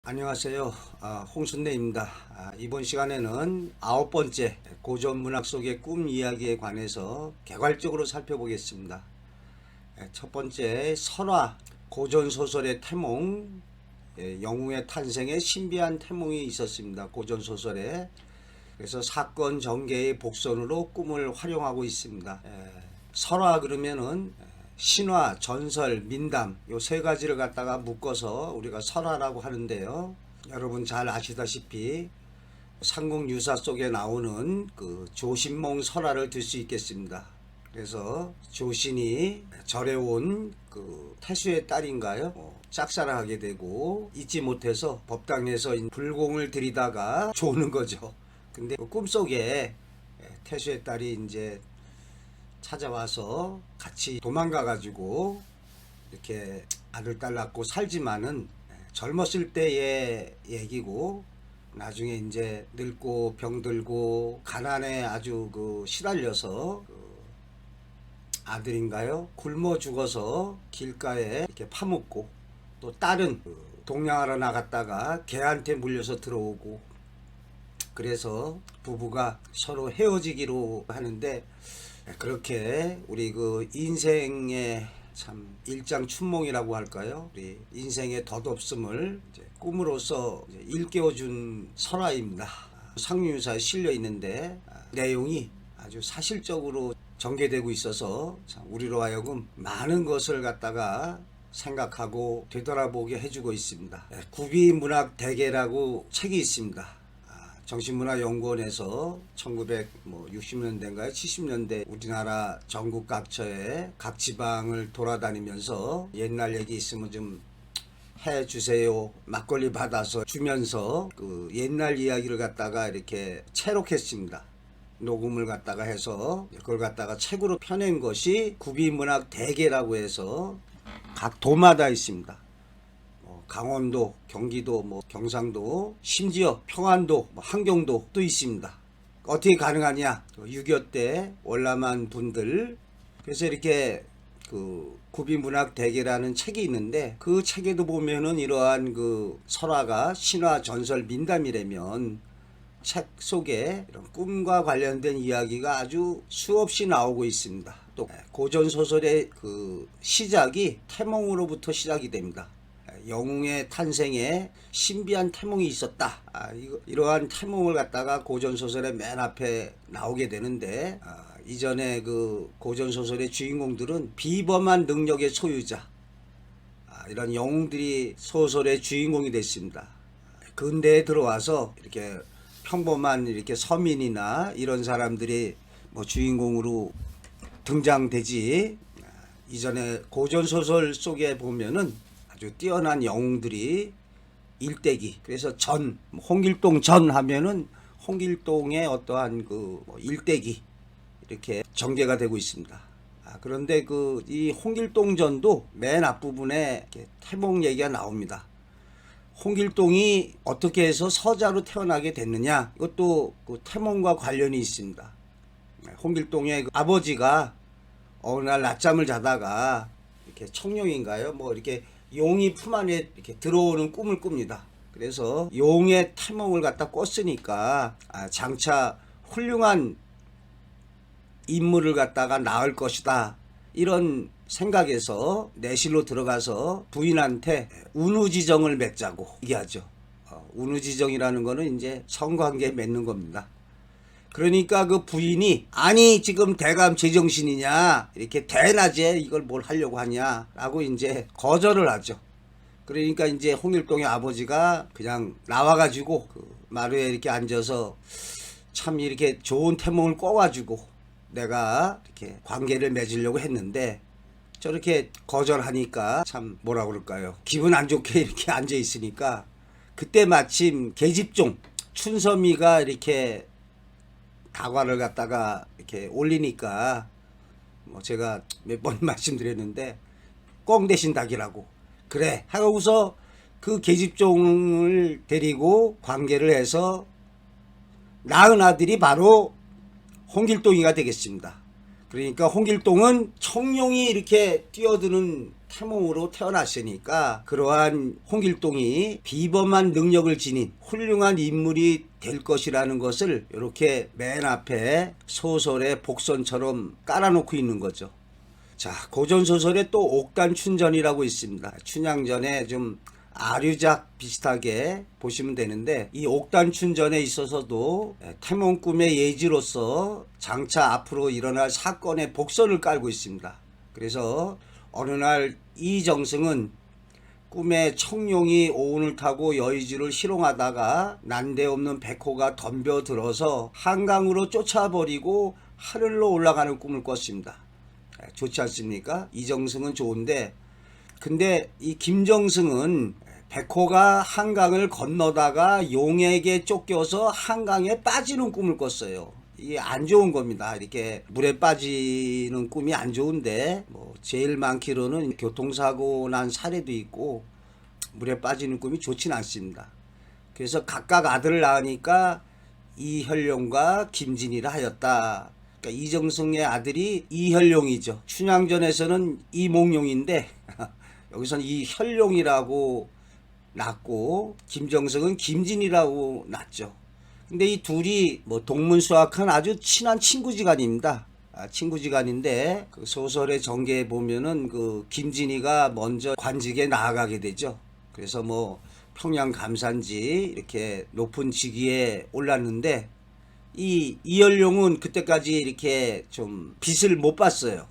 안녕하세요. 홍순례입니다. 이번 시간에는 9번째 고전문학 속의 꿈 이야기에 관해서 개괄적으로 살펴보겠습니다. 첫 번째, 설화, 고전소설의 태몽, 영웅의 탄생에 신비한 태몽이 있었습니다. 고전소설에. 그래서 사건 전개의 복선으로 꿈을 활용하고 있습니다. 설화 그러면은 신화, 전설, 민담 요 세 가지를 갖다가 묶어서 우리가 설화라고 하는데요. 여러분 잘 아시다시피 삼국유사 속에 나오는 그 조신몽 설화를 들 수 있겠습니다. 그래서 조신이 절에 온 그 태수의 딸인가요? 짝사랑하게 되고 잊지 못해서 법당에서 불공을 들이다가 조는 거죠. 근데 그 꿈속에 태수의 딸이 이제 찾아와서 같이 도망가 가지고 이렇게 아들 딸 낳고 살지만은 젊었을 때의 얘기고 나중에 이제 늙고 병들고 가난에 아주 시달려서 아들인가요? 굶어 죽어서 길가에 이렇게 파묻고 또 딸은 동냥하러 나갔다가 개한테 물려서 들어오고 그래서 부부가 서로 헤어지기로 하는데 그렇게 우리 인생의 참 일장춘몽이라고 할까요? 우리 인생의 덧없음을 이제 꿈으로써 이제 일깨워준 설화입니다. 상류유사에 실려 있는데 내용이 아주 사실적으로 전개되고 있어서 참 우리로 하여금 많은 것을 갖다가 생각하고 되돌아보게 해주고 있습니다. 구비문학대계라고 책이 있습니다. 정신문화연구원에서 1960년대인가요? 70년대 우리나라 전국 각처에 각 지방을 돌아다니면서 옛날 얘기 있으면 좀 해주세요. 막걸리 받아서 주면서 그 옛날 이야기를 갖다가 이렇게 채록했습니다. 녹음을 갖다가 해서 그걸 갖다가 책으로 펴낸 것이 구비문학대계라고 해서 각 도마다 있습니다. 강원도, 경기도, 경상도, 심지어 평안도, 함경도도 있습니다. 어떻게 가능하냐? 6.25 때 월남한 분들. 그래서 이렇게 구비문학대계라는 책이 있는데 그 책에도 보면은 이러한 설화가 신화, 전설, 민담이라면 책 속에 이런 꿈과 관련된 이야기가 아주 수없이 나오고 있습니다. 또 고전소설의 시작이 태몽으로부터 시작이 됩니다. 영웅의 탄생에 신비한 태몽이 있었다. 이러한 태몽을 갖다가 고전소설의 맨 앞에 나오게 되는데 이전에 고전소설의 주인공들은 비범한 능력의 소유자, 이런 영웅들이 소설의 주인공이 됐습니다. 근대에 들어와서 이렇게 평범한 이렇게 서민이나 이런 사람들이 주인공으로 등장되지, 이전에 고전소설 속에 보면은 아주 뛰어난 영웅들이 일대기. 그래서 홍길동 전 하면은 홍길동의 어떠한 일대기 이렇게 전개가 되고 있습니다. 그런데 이 홍길동 전도 맨 앞부분에 이렇게 태몽 얘기가 나옵니다. 홍길동이 어떻게 해서 서자로 태어나게 됐느냐, 이것도 태몽과 관련이 있습니다. 홍길동의 아버지가 어느 날 낮잠을 자다가 이렇게 청룡인가요? 이렇게 용이 품 안에 이렇게 들어오는 꿈을 꿉니다. 그래서 용의 태몽을 갖다 꿨으니까 장차 훌륭한 인물을 갖다가 낳을 것이다. 이런 생각에서 내실로 들어가서 부인한테 운우지정을 맺자고 얘기하죠. 운우지정이라는 거는 이제 성관계 맺는 겁니다. 그러니까 부인이 아니 지금 대감 제정신이냐, 이렇게 대낮에 이걸 뭘 하려고 하냐 라고 이제 거절을 하죠. 그러니까 이제 홍길동의 아버지가 그냥 나와가지고 마루에 이렇게 앉아서 참 이렇게 좋은 태몽을 꿔가지고 내가 이렇게 관계를 맺으려고 했는데 저렇게 거절하니까 참 뭐라 그럴까요, 기분 안 좋게 이렇게 앉아 있으니까 그때 마침 계집종 춘섬이가 이렇게 다과를 갖다가 이렇게 올리니까 제가 몇 번 말씀드렸는데 꽁 대신 닭이라고 그래 하고서 계집종을 데리고 관계를 해서 낳은 아들이 바로 홍길동이가 되겠습니다. 그러니까 홍길동은 청룡이 이렇게 뛰어드는 태몽으로 태어났으니까 그러한 홍길동이 비범한 능력을 지닌 훌륭한 인물이 될 것이라는 것을 이렇게 맨 앞에 소설의 복선처럼 깔아놓고 있는 거죠. 자, 고전소설에 또 옥단춘전이라고 있습니다. 춘향전에 좀 아류작 비슷하게 보시면 되는데, 이 옥단춘전에 있어서도 태몽 꿈의 예지로서 장차 앞으로 일어날 사건의 복선을 깔고 있습니다. 그래서 어느 날 이정승은 꿈에 청룡이 오운을 타고 여의주를 희롱하다가 난데없는 백호가 덤벼들어서 한강으로 쫓아버리고 하늘로 올라가는 꿈을 꿨습니다. 좋지 않습니까? 이정승은 좋은데, 근데 이 김정승은 백호가 한강을 건너다가 용에게 쫓겨서 한강에 빠지는 꿈을 꿨어요. 이게 안 좋은 겁니다. 이렇게 물에 빠지는 꿈이 안 좋은데, 뭐 제일 많기로는 교통사고 난 사례도 있고 물에 빠지는 꿈이 좋진 않습니다. 그래서 각각 아들을 낳으니까 이현룡과 김진이라 하였다. 그러니까 이정승의 아들이 이현룡이죠. 춘향전에서는 이몽룡인데 여기서는 이현룡이라고 낳고 김정승은 김진이라고 낳죠. 근데 이 둘이 뭐 동문수학한 아주 친한 친구지간입니다. 친구지간인데 그 소설의 전개에 보면은 그 김진이가 먼저 관직에 나아가게 되죠. 그래서 뭐 평양 감사인지 이렇게 높은 직위에 올랐는데, 이 이현룡은 그때까지 이렇게 좀 빛을 못 봤어요.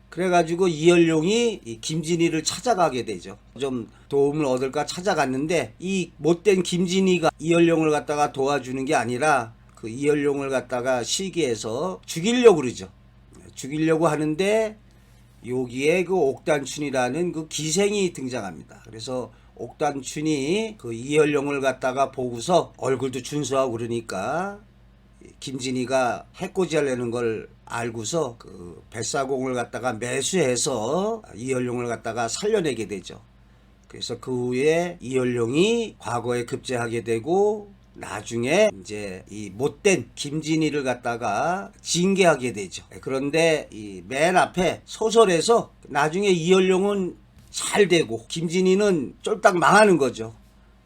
그래가지고 이현룡이 이 김진이를 찾아가게 되죠. 좀 도움을 얻을까 찾아갔는데, 이 못된 김진이가 이현룡을 갖다가 도와주는 게 아니라 그 이현룡을 갖다가 시기해서 죽이려고 그러죠. 죽이려고 하는데 여기에 그 옥단춘이라는 그 기생이 등장합니다. 그래서 옥단춘이 그 이현룡을 갖다가 보고서 얼굴도 준수하고 그러니까 김진이가 해코지 하려는 걸 알고서 그 뱃사공을 갖다가 매수해서 이현룡을 갖다가 살려내게 되죠. 그래서 그 후에 이현룡이 과거에 급제하게 되고 나중에 이제 이 못된 김진이를 갖다가 징계하게 되죠. 그런데 이 맨 앞에 소설에서 나중에 이현룡은 잘 되고 김진이는 쫄딱 망하는 거죠.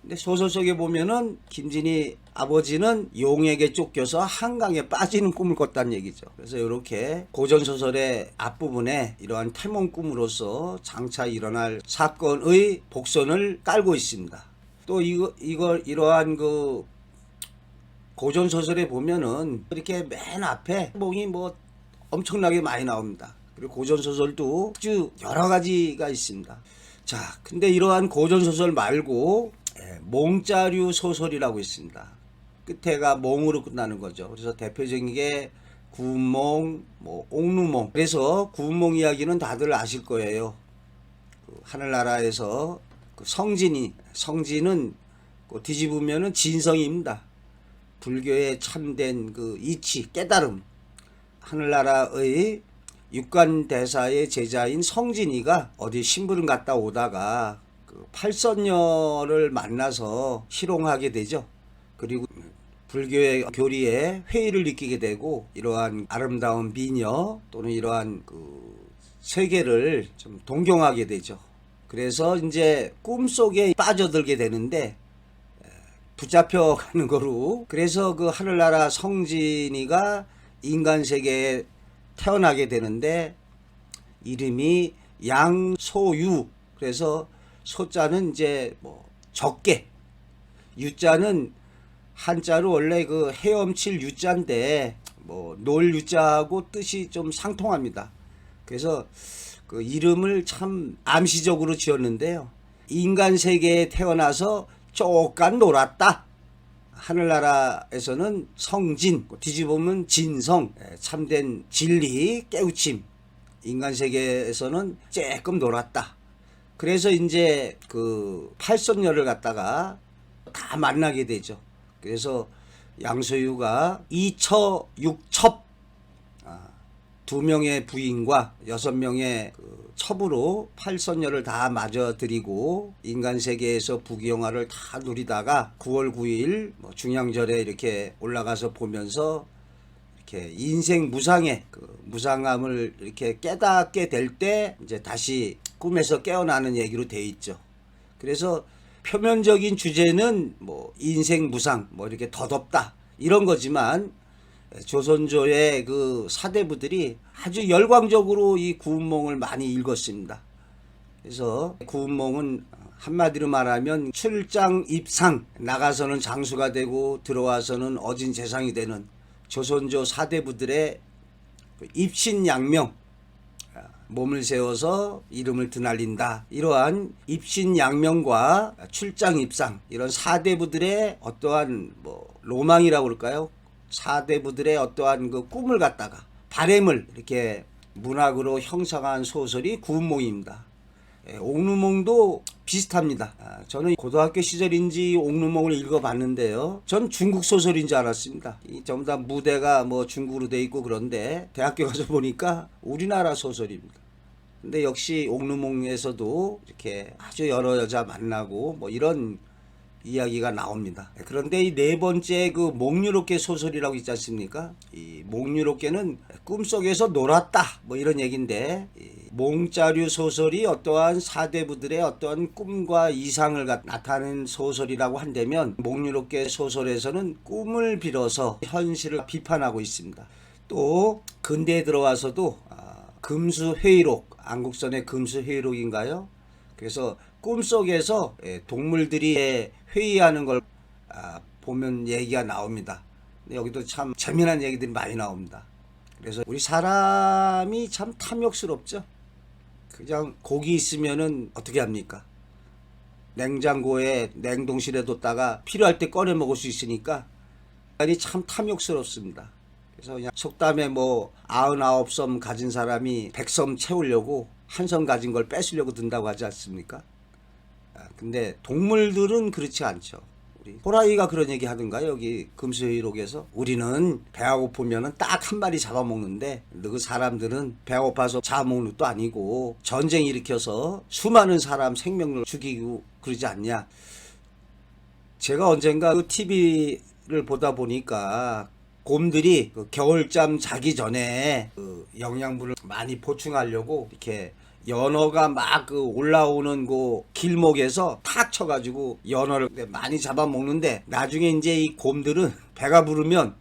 근데 소설 속에 보면은 김진이 아버지는 용에게 쫓겨서 한강에 빠지는 꿈을 꿨다는 얘기죠. 그래서 이렇게 고전소설의 앞부분에 이러한 태몽 꿈으로서 장차 일어날 사건의 복선을 깔고 있습니다. 또 이러한 그 고전소설에 보면은 이렇게 맨 앞에 태몽이 뭐 엄청나게 많이 나옵니다. 그리고 고전소설도 아주 여러 가지가 있습니다. 자, 근데 이러한 고전소설 말고 몽자류 소설이라고 있습니다. 끝에가 몽으로 끝나는 거죠. 그래서 대표적인 게 구운몽, 뭐 옥루몽. 그래서 구운몽 이야기는 다들 아실 거예요. 그 하늘나라에서 그 성진은 그 뒤집으면은 진성입니다. 불교의 참된 그 이치, 깨달음. 하늘나라의 육관대사의 제자인 성진이가 어디 심부름 갔다 오다가 그 팔선녀를 만나서 희롱하게 되죠. 그리고 불교의 교리에 회의를 느끼게 되고, 이러한 아름다운 미녀 또는 이러한 그 세계를 좀 동경하게 되죠. 그래서 이제 꿈속에 빠져들게 되는데 붙잡혀 가는 거로, 그래서 그 하늘나라 성진이가 인간 세계에 태어나게 되는데 이름이 양소유. 그래서 소자는 이제 뭐 적게, 유자는 한자로 원래 그 헤엄칠 유자인데 뭐 놀 유자하고 뜻이 좀 상통합니다. 그래서 그 이름을 참 암시적으로 지었는데요. 인간 세계에 태어나서 쪼깐 놀았다. 하늘나라에서는 성진, 뒤집으면 진성, 참된 진리, 깨우침. 인간 세계에서는 조금 놀았다. 그래서 이제 그 팔선녀를 갖다가 다 만나게 되죠. 그래서 양소유가 이처육첩, 2명의 부인과 6명의 그 첩으로 팔선녀를 다 맞아들이고 인간 세계에서 부귀영화를 다 누리다가 9월 9일 뭐 중양절에 이렇게 올라가서 보면서 이렇게 인생 무상의 그 무상함을 이렇게 깨닫게 될 때 이제 다시 꿈에서 깨어나는 얘기로 돼 있죠. 그래서 표면적인 주제는 뭐 인생 무상, 뭐 이렇게 덧없다 이런 거지만 조선조의 그 사대부들이 아주 열광적으로 이 구운몽을 많이 읽었습니다. 그래서 구운몽은 한마디로 말하면 출장 입상, 나가서는 장수가 되고 들어와서는 어진 재상이 되는 조선조 사대부들의 입신양명, 몸을 세워서 이름을 드날린다. 이러한 입신양명과 출장 입상, 이런 사대부들의 어떠한 뭐 로망이라고 그럴까요? 사대부들의 어떠한 그 꿈을 갖다가 바램을 이렇게 문학으로 형성한 소설이 구운몽입니다. 옥루몽도 비슷합니다. 저는 고등학교 시절인지 옥루몽을 읽어봤는데요. 전 중국 소설인 줄 알았습니다. 전부 다 무대가 뭐 중국으로 돼 있고 그런데 대학교 가서 보니까 우리나라 소설입니다. 근데 역시 옥루몽에서도 이렇게 아주 여러 여자 만나고 뭐 이런 이야기가 나옵니다. 그런데 이 네 번째 그 몽유롭게 소설이라고 있지 않습니까? 이 몽유롭게는 꿈속에서 놀았다 뭐 이런 얘기인데, 몽자류 소설이 어떠한 사대부들의 어떠한 꿈과 이상을 나타내는 소설이라고 한다면, 몽유롭게 소설에서는 꿈을 빌어서 현실을 비판하고 있습니다. 또 근대에 들어와서도 금수회의록, 안국선의 금수회의록인가요? 그래서 꿈속에서 동물들이 회의하는 걸 보면 얘기가 나옵니다. 여기도 참 재미난 얘기들이 많이 나옵니다. 그래서 우리 사람이 참 탐욕스럽죠. 그냥 고기 있으면은 어떻게 합니까? 냉장고에 냉동실에 뒀다가 필요할 때 꺼내 먹을 수 있으니까 인간이 참 탐욕스럽습니다. 그래서 그냥 속담에 뭐 99섬 가진 사람이 100섬 채우려고 한 섬 가진 걸 뺏으려고 든다고 하지 않습니까? 근데 동물들은 그렇지 않죠. 우리 호랑이가 그런 얘기 하던가, 여기 금수회의록에서 우리는 배가 고프면은 딱 한 마리 잡아먹는데 그 사람들은 배가 고파서 잡아먹는 것도 아니고 전쟁 일으켜서 수많은 사람 생명을 죽이고 그러지 않냐. 제가 언젠가 그 TV를 보다 보니까 곰들이 그 겨울잠 자기 전에 그 영양분을 많이 보충하려고 이렇게 연어가 막 그 올라오는 그 길목에서 탁 쳐가지고 연어를 많이 잡아먹는데, 나중에 이제 이 곰들은 배가 부르면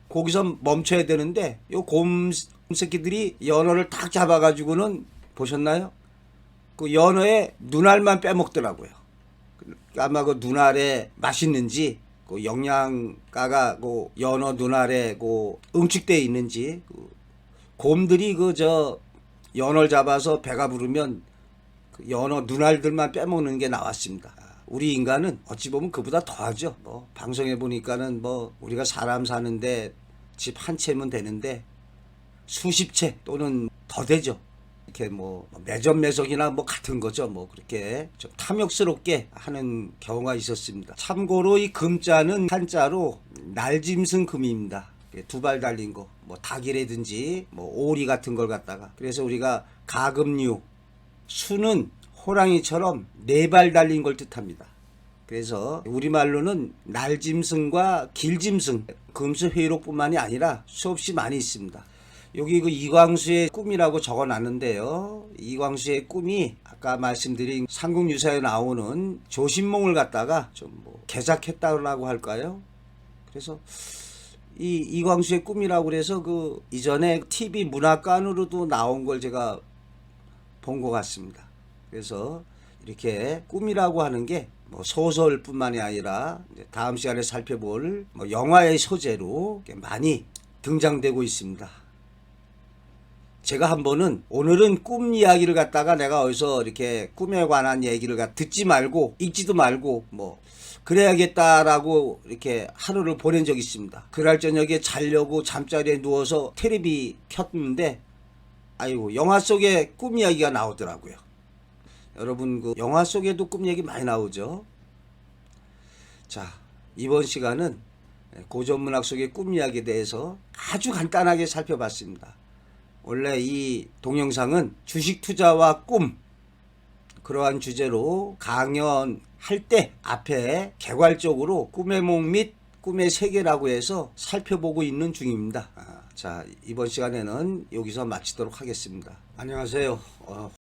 거기서 멈춰야 되는데 요 곰 새끼들이 연어를 탁 잡아가지고는, 보셨나요? 그 연어의 눈알만 빼먹더라고요. 아마 그 눈알에 맛있는지, 그 영양가가 그 연어 눈알에 그 응축되어 있는지, 그 곰들이 연어를 잡아서 배가 부르면 그 연어 눈알들만 빼먹는 게 나왔습니다. 우리 인간은 어찌 보면 그보다 더하죠. 뭐 방송에 보니까는 뭐 우리가 사람 사는데 집 한 채면 되는데 수십 채 또는 더 되죠. 이렇게 뭐 매점매석이나 뭐 같은 거죠. 뭐 그렇게 좀 탐욕스럽게 하는 경우가 있었습니다. 참고로 이 금자는 한자로 날짐승 금입니다. 두 발 달린 거, 뭐 닭이라든지 뭐 오리 같은 걸 갖다가, 그래서 우리가 가금류, 수는 호랑이처럼 네 발 달린 걸 뜻합니다. 그래서 우리말로는 날짐승과 길짐승, 금수회의록뿐만이 아니라 수없이 많이 있습니다. 여기 그 이광수의 꿈이라고 적어놨는데요. 이광수의 꿈이 아까 말씀드린 삼국유사에 나오는 조신몽을 갖다가 좀 뭐 개작했다고 할까요? 그래서 이 이광수의 꿈이라고 그래서 그 이전에 TV 문학관으로도 나온 걸 제가 본 것 같습니다. 그래서 이렇게 꿈이라고 하는 게 뭐 소설뿐만이 아니라 이제 다음 시간에 살펴볼 뭐 영화의 소재로 많이 등장되고 있습니다. 제가 한 번은 오늘은 꿈 이야기를 갖다가 내가 어디서 이렇게 꿈에 관한 얘기를 듣지 말고 읽지도 말고 뭐 그래야겠다라고 이렇게 하루를 보낸 적이 있습니다. 그날 저녁에 자려고 잠자리에 누워서 테레비 켰는데 아이고, 영화 속에 꿈 이야기가 나오더라고요. 여러분, 그 영화 속에도 꿈 얘기 많이 나오죠. 자, 이번 시간은 고전문학 속의 꿈 이야기에 대해서 아주 간단하게 살펴봤습니다. 원래 이 동영상은 주식 투자와 꿈, 그러한 주제로 강연할 때 앞에 개괄적으로 꿈의 몽 및 꿈의 세계라고 해서 살펴보고 있는 중입니다. 자, 이번 시간에는 여기서 마치도록 하겠습니다. 안녕하세요.